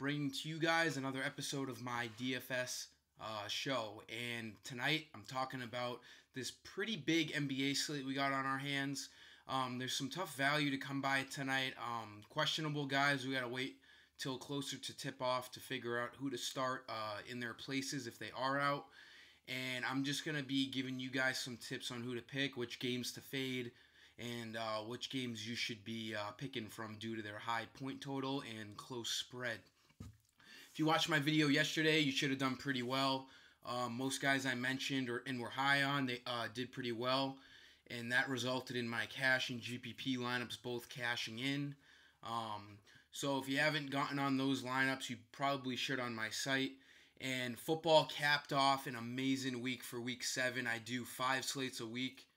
bringing to you guys another episode of my DFS show. And tonight I'm talking about this pretty big NBA slate we got on our hands. There's some tough value to come by tonight. Questionable guys, we got to wait till closer to tip off to figure out who to start in their places if they are out. And I'm just going to be giving you guys some tips on who to pick, which games to fade, and which games you should be picking from due to their high point total and close spread. If you watched my video yesterday, you should have done pretty well. Most guys I mentioned and were high on, they did pretty well, and that resulted in my cash and GPP lineups both cashing in. So if you haven't gotten on those lineups, you probably should on my site. And football capped off an amazing week for week 7. I do 5 slates a week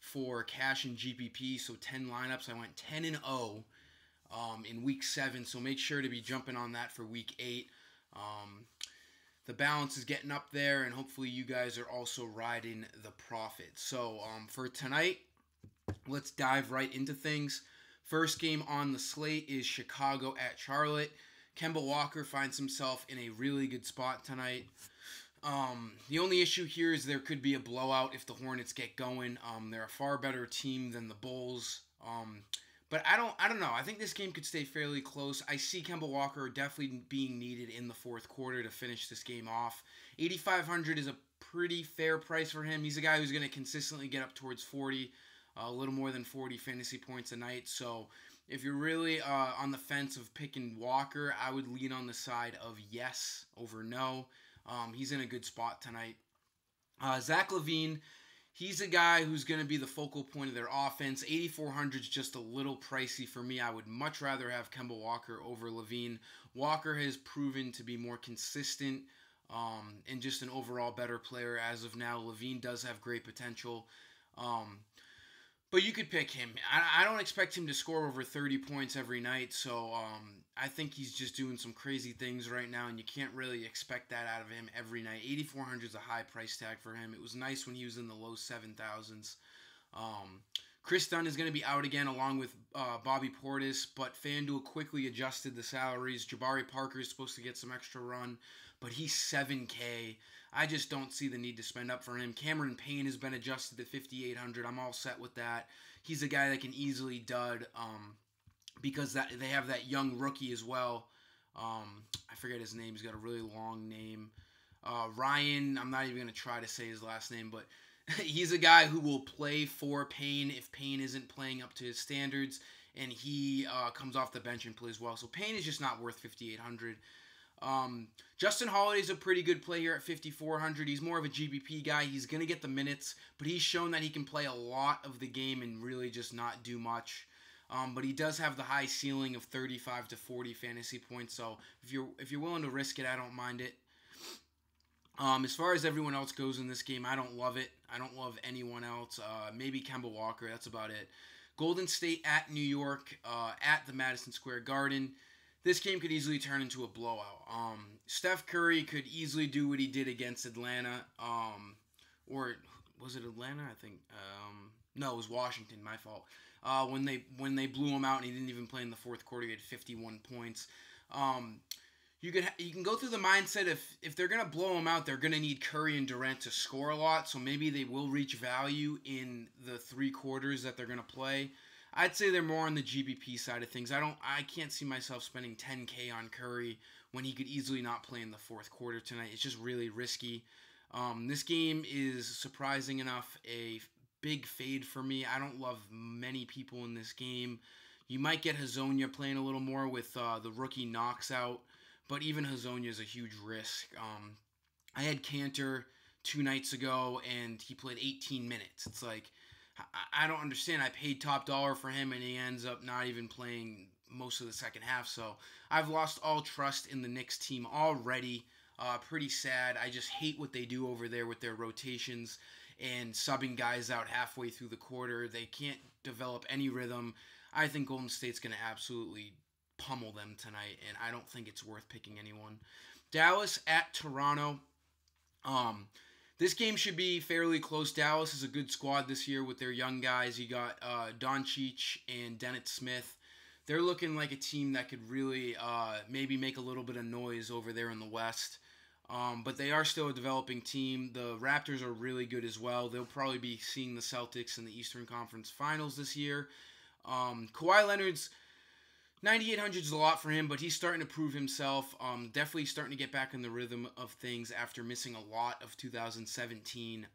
for cash and GPP, so 10 lineups. I went 10-0 in week 7, so make sure to be jumping on that for week 8. The balance is getting up there, and hopefully you guys are also riding the profit. So for tonight, let's dive right into things. First game on the slate is Chicago at Charlotte. Kemba Walker finds himself in a really good spot tonight. The only issue here is there could be a blowout if the Hornets get going. They're a far better team than the Bulls. But I don't know. I think this game could stay fairly close. I see Kemba Walker definitely being needed in the fourth quarter to finish this game off. 8,500 is a pretty fair price for him. He's a guy who's going to consistently get up towards 40, a little more than 40 fantasy points a night. So if you're really on the fence of picking Walker, I would lean on the side of yes over no. He's in a good spot tonight. Zach LaVine, he's a guy who's going to be the focal point of their offense. 8,400 is just a little pricey for me. I would much rather have Kemba Walker over LaVine. Walker has proven to be more consistent and just an overall better player as of now. LaVine does have great potential. But you could pick him. I don't expect him to score over 30 points every night, so I think he's just doing some crazy things right now, and you can't really expect that out of him every night. 8,400 is a high price tag for him. It was nice when he was in the low 7,000s. Chris Dunn is going to be out again along with Bobby Portis, but FanDuel quickly adjusted the salaries. Jabari Parker is supposed to get some extra run, but he's 7K. I just don't see the need to spend up for him. Cameron Payne has been adjusted to 5,800. I'm all set with that. He's a guy that can easily dud because they have that young rookie as well. I forget his name. He's got a really long name. Ryan, I'm not even going to try to say his last name, but he's a guy who will play for Payne if Payne isn't playing up to his standards, and he comes off the bench and plays well. So Payne is just not worth 5,800. Justin Holiday's a pretty good play here at 5,400. He's more of a GBP guy. He's going to get the minutes, but he's shown that he can play a lot of the game and really just not do much. But he does have the high ceiling of 35 to 40 fantasy points, so if you're willing to risk it, I don't mind it. As far as everyone else goes in this game, I don't love it. I don't love anyone else. Maybe Kemba Walker, that's about it. Golden State at New York, at the Madison Square Garden. This game could easily turn into a blowout. Steph Curry could easily do what he did against Atlanta. Or was it Atlanta? I think. No, it was Washington. My fault. When they blew him out and he didn't even play in the fourth quarter, he had 51 points. You can go through the mindset if they're gonna blow him out, they're gonna need Curry and Durant to score a lot. So maybe they will reach value in the 3 quarters that they're gonna play. I'd say they're more on the GBP side of things. I can't see myself spending 10K on Curry when he could easily not play in the fourth quarter tonight. It's just really risky. This game is, surprising enough, a big fade for me. I don't love many people in this game. You might get Hazonia playing a little more with the rookie Knox out, but even Hazonia is a huge risk. I had Cantor 2 nights ago, and he played 18 minutes. It's like, I don't understand. I paid top dollar for him, and he ends up not even playing most of the second half. So I've lost all trust in the Knicks team already. Pretty sad. I just hate what they do over there with their rotations and subbing guys out halfway through the quarter. They can't develop any rhythm. I think Golden State's going to absolutely pummel them tonight, and I don't think it's worth picking anyone. Dallas at Toronto. This game should be fairly close. Dallas is a good squad this year with their young guys. You got Doncic and Dennis Smith. they're looking like a team that could really maybe make a little bit of noise over there in the West. But they are still a developing team. The Raptors are really good as well. They'll probably be seeing the Celtics in the Eastern Conference Finals this year. Kawhi Leonard's 9,800 is a lot for him, but he's starting to prove himself. Definitely starting to get back in the rhythm of things after missing a lot of 2017.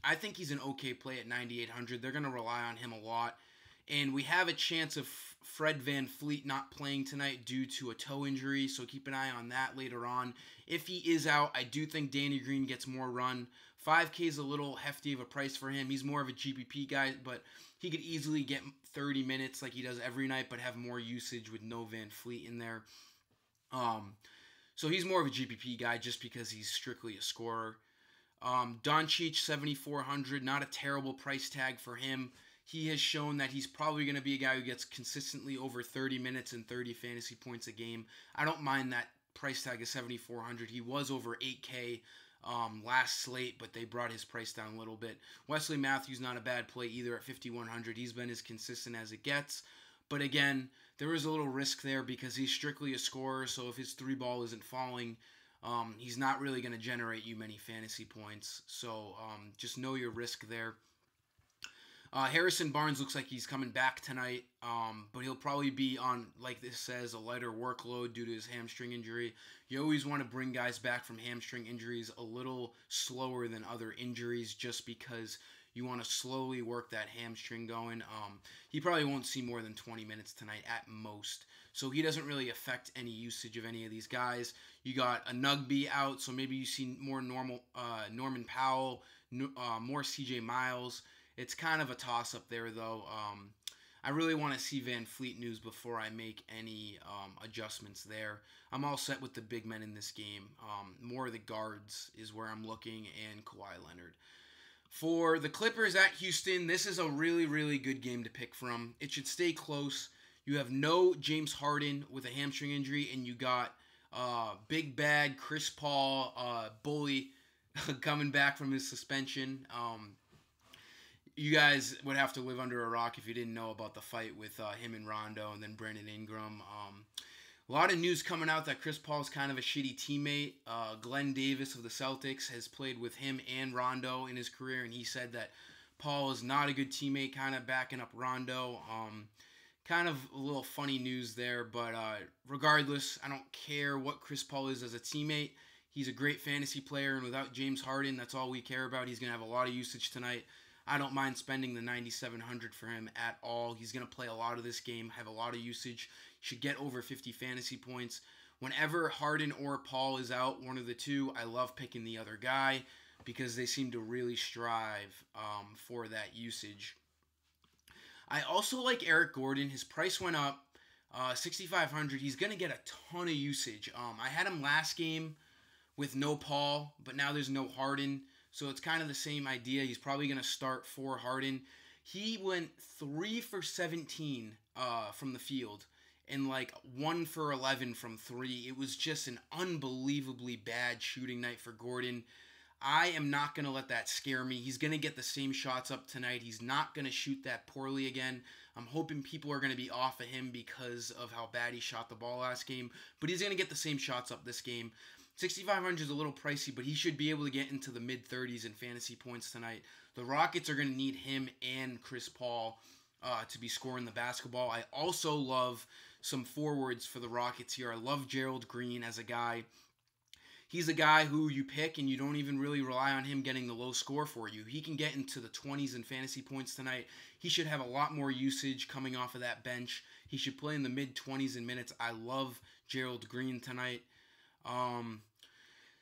I think he's an okay play at 9,800. They're going to rely on him a lot. And we have a chance of Fred VanVleet not playing tonight due to a toe injury, so keep an eye on that later on. If he is out, I do think Danny Green gets more run. 5K is a little hefty of a price for him. He's more of a GPP guy, but he could easily get 30 minutes like he does every night, but have more usage with no VanVleet in there. So he's more of a GPP guy just because he's strictly a scorer. Doncic, 7,400, not a terrible price tag for him. He has shown that he's probably going to be a guy who gets consistently over 30 minutes and 30 fantasy points a game. I don't mind that price tag of 7,400. He was over 8K last slate, but they brought his price down a little bit. Wesley Matthews, not a bad play either at 5,100. He's been as consistent as it gets. But again, there is a little risk there because he's strictly a scorer, so if his three ball isn't falling, he's not really going to generate you many fantasy points. So just know your risk there. Harrison Barnes looks like he's coming back tonight, but he'll probably be on, like this says, a lighter workload due to his hamstring injury. You always want to bring guys back from hamstring injuries a little slower than other injuries just because you want to slowly work that hamstring going. He probably won't see more than 20 minutes tonight at most, so he doesn't really affect any usage of any of these guys. You got a Nugby out, so maybe you see more Norman Powell, more CJ Miles. It's kind of a toss-up there, though. I really want to see VanVleet news before I make any adjustments there. I'm all set with the big men in this game. More of the guards is where I'm looking, and Kawhi Leonard. For the Clippers at Houston, this is a really, really good game to pick from. It should stay close. You have no James Harden with a hamstring injury, and you got big bad Chris Paul, bully, coming back from his suspension. You guys would have to live under a rock if you didn't know about the fight with him and Rondo and then Brandon Ingram. A lot of news coming out that Chris Paul is kind of a shitty teammate. Glenn Davis of the Celtics has played with him and Rondo in his career, and he said that Paul is not a good teammate, kind of backing up Rondo. Kind of a little funny news there, but regardless, I don't care what Chris Paul is as a teammate. He's a great fantasy player, and without James Harden, that's all we care about. He's going to have a lot of usage tonight. I don't mind spending the 9,700 for him at all. He's going to play a lot of this game, have a lot of usage, should get over 50 fantasy points. Whenever Harden or Paul is out, one of the two, I love picking the other guy because they seem to really strive for that usage. I also like Eric Gordon. His price went up, 6,500. He's going to get a ton of usage. I had him last game with no Paul, but now there's no Harden. So it's kind of the same idea. He's probably going to start for Harden. He went 3 for 17 from the field and like 1 for 11 from 3. It was just an unbelievably bad shooting night for Gordon. I am not going to let that scare me. He's going to get the same shots up tonight. He's not going to shoot that poorly again. I'm hoping people are going to be off of him because of how bad he shot the ball last game. But he's going to get the same shots up this game. 6,500 is a little pricey, but he should be able to get into the mid-30s in fantasy points tonight. The Rockets are going to need him and Chris Paul to be scoring the basketball. I also love some forwards for the Rockets here. I love Gerald Green as a guy. He's a guy who you pick and you don't even really rely on him getting the low score for you. He can get into the 20s in fantasy points tonight. He should have a lot more usage coming off of that bench. He should play in the mid-20s in minutes. I love Gerald Green tonight.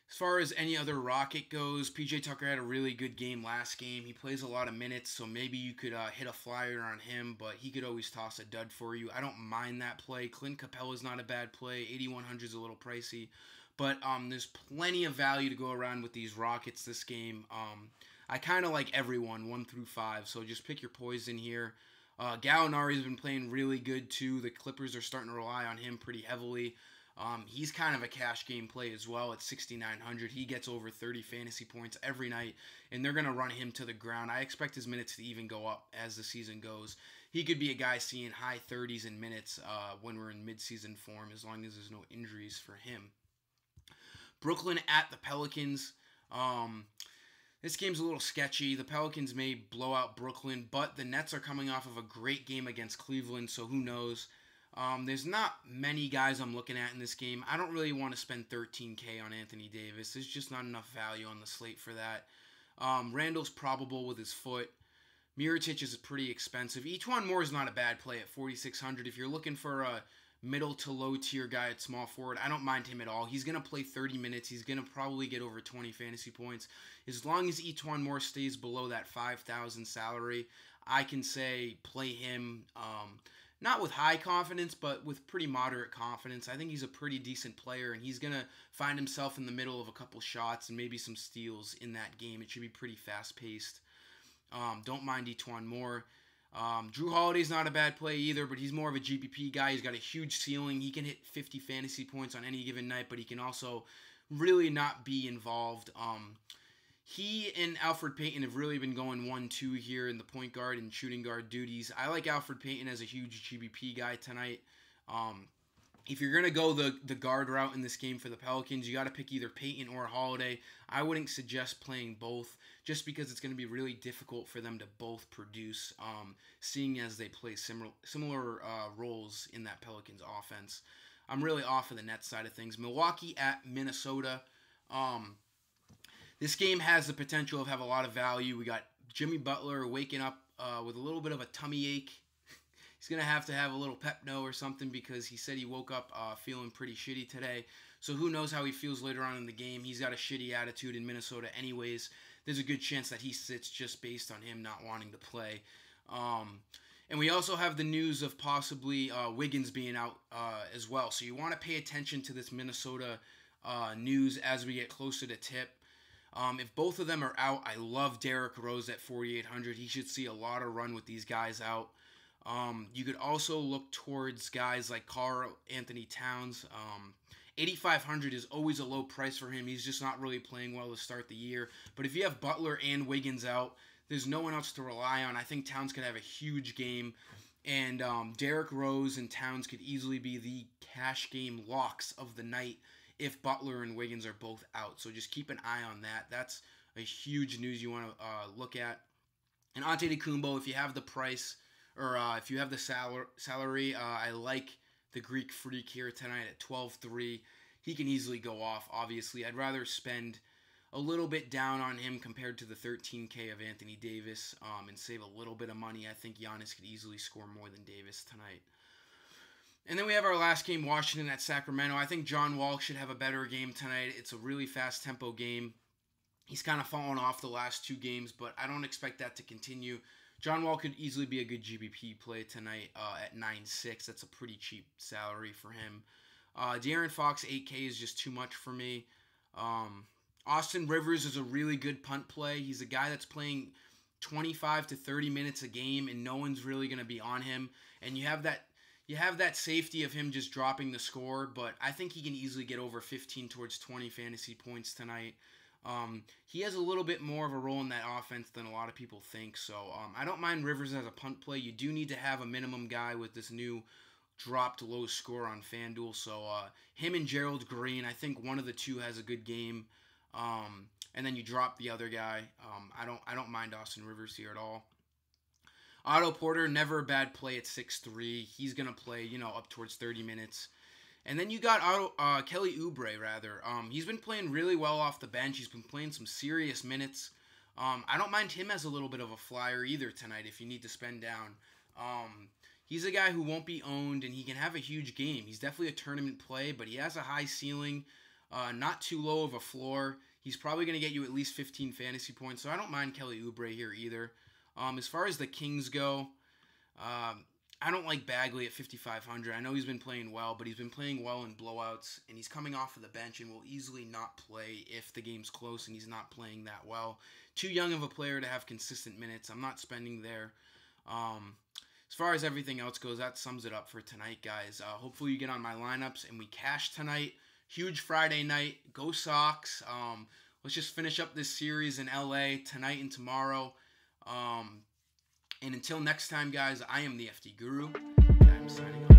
As far as any other Rocket goes, PJ Tucker had a really good game last game. He plays a lot of minutes, so maybe you could hit a flyer on him, but he could always toss a dud for you. I don't mind that play. Clint Capella's not a bad play. 8,100 is a little pricey, but there's plenty of value to go around with these Rockets this game. I kind of like everyone, 1 through 5, so just pick your poison here. Gallinari's been playing really good too. The Clippers are starting to rely on him pretty heavily. He's kind of a cash game play as well at 6,900. He gets over 30 fantasy points every night, and they're going to run him to the ground. I expect his minutes to even go up as the season goes. He could be a guy seeing high 30s in minutes when we're in midseason form, as long as there's no injuries for him. Brooklyn at the Pelicans. This game's a little sketchy. The Pelicans may blow out Brooklyn, but the Nets are coming off of a great game against Cleveland, so who knows? There's not many guys I'm looking at in this game. I don't really want to spend $13K on Anthony Davis. There's just not enough value on the slate for that. Randall's probable with his foot. Mirotic is pretty expensive. Etuan Moore is not a bad play at 4,600. If you're looking for a middle to low tier guy at small forward, I don't mind him at all. He's going to play 30 minutes. He's going to probably get over 20 fantasy points. As long as Etuan Moore stays below that 5,000 salary, I can say play him. Not with high confidence, but with pretty moderate confidence. I think he's a pretty decent player, and he's going to find himself in the middle of a couple shots and maybe some steals in that game. It should be pretty fast-paced. Don't mind Etuan Moore. Drew Holiday's not a bad play either, but he's more of a GPP guy. He's got a huge ceiling. He can hit 50 fantasy points on any given night, but he can also really not be involved. He and Alfred Payton have really been going 1-2 here in the point guard and shooting guard duties. I like Alfred Payton as a huge GBP guy tonight. If you're going to go the guard route in this game for the Pelicans, you got to pick either Payton or Holiday. I wouldn't suggest playing both just because it's going to be really difficult for them to both produce, seeing as they play similar roles in that Pelicans offense. I'm really off of the Nets side of things. Milwaukee at Minnesota. This game has the potential of have a lot of value. We got Jimmy Butler waking up with a little bit of a tummy ache. He's going to have a little Pepno or something because he said he woke up feeling pretty shitty today. So who knows how he feels later on in the game. He's got a shitty attitude in Minnesota anyways. There's a good chance that he sits just based on him not wanting to play. And we also have the news of possibly Wiggins being out as well. So you want to pay attention to this Minnesota news as we get closer to tip. If both of them are out, I love Derrick Rose at 4,800. He should see a lot of run with these guys out. You could also look towards guys like Karl Anthony Towns. 8,500 is always a low price for him. He's just not really playing well to start the year. But if you have Butler and Wiggins out, there's no one else to rely on. I think Towns could have a huge game. And Derrick Rose and Towns could easily be the cash game locks of the night if Butler and Wiggins are both out. So just keep an eye on that. That's a huge news you want to look at. And Antetokounmpo, if you have the price, or if you have the salary, I like the Greek Freak here tonight at 12-3. He can easily go off, obviously. I'd rather spend a little bit down on him compared to the 13K of Anthony Davis and save a little bit of money. I think Giannis could easily score more than Davis tonight. And then we have our last game, Washington at Sacramento. I think John Wall should have a better game tonight. It's a really fast-tempo game. He's kind of fallen off the last two games, but I don't expect that to continue. John Wall could easily be a good GBP play tonight at 9.6. That's a pretty cheap salary for him. De'Aaron Fox, 8K is just too much for me. Austin Rivers is a really good punt play. He's a guy that's playing 25 to 30 minutes a game, and no one's really going to be on him. And you have that safety of him just dropping the score, but I think he can easily get over 15 towards 20 fantasy points tonight. He has a little bit more of a role in that offense than a lot of people think, so I don't mind Rivers as a punt play. You do need to have a minimum guy with this new dropped low score on FanDuel, so him and Gerald Green, I think one of the two has a good game, and then you drop the other guy. I don't mind Austin Rivers here at all. Otto Porter, never a bad play at 6'3". He's going to play, up towards 30 minutes. And then you got Kelly Oubre, rather. He's been playing really well off the bench. He's been playing some serious minutes. I don't mind him as a little bit of a flyer either tonight if you need to spend down. He's a guy who won't be owned, and he can have a huge game. He's definitely a tournament play, but he has a high ceiling, not too low of a floor. He's probably going to get you at least 15 fantasy points, so I don't mind Kelly Oubre here either. As far as the Kings go, I don't like Bagley at 5,500. I know he's been playing well, but he's been playing well in blowouts, and he's coming off of the bench and will easily not play if the game's close and he's not playing that well. Too young of a player to have consistent minutes. I'm not spending there. As as far as everything else goes, that sums it up for tonight, guys. Hopefully you get on my lineups and we cash tonight. Huge Friday night. Go Sox. Let's just finish up this series in LA tonight and tomorrow. And until next time, guys, I am the FD Guru, and I'm signing off.